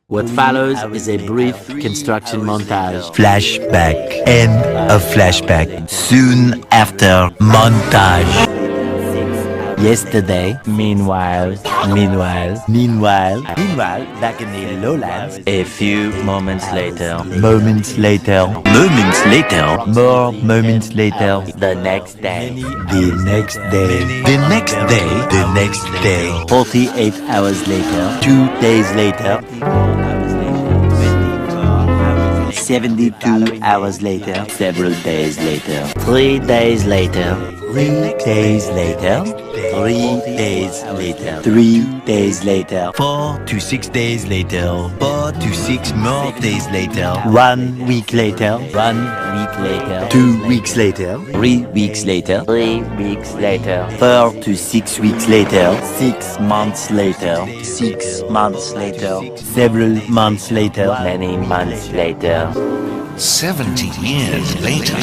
What follows is a brief construction montage. Flashback. End of flashback. Soon after montage. Yesterday, meanwhile, back in the lowlands. A few moments later, Moments later. Moments later. More moments later. the next day, The next day. The next day. The next day. 48 hours later. 2 days later. 72 hours later. Several days later. 3 days later. 3 days later. 3 days later. 3 days later. 4 to 6 days later. 4 to 6 more days later. 1 week later. 1 week later. 2 weeks later. 3 weeks later. 3 weeks later, 4 to 6 weeks later. 6 months later. 6 months later. several months later. many months later, 70 years later.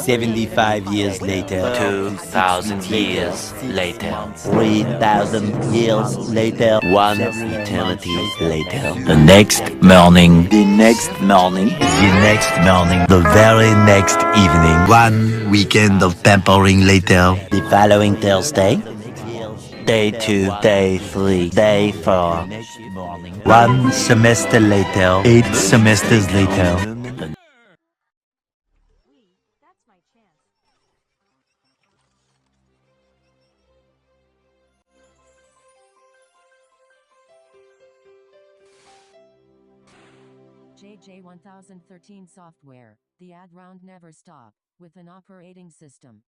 75 years later. 2,000 years later, 3,000 years later. one eternity later. The next morning. The next morning. The next morning. The very next evening. 1 weekend of pampering later. The following Thursday. Day 2, day 3, day 4. 1 semester later. 8 semesters later. JJ 1013 software, the ad round never stop, with an operating system.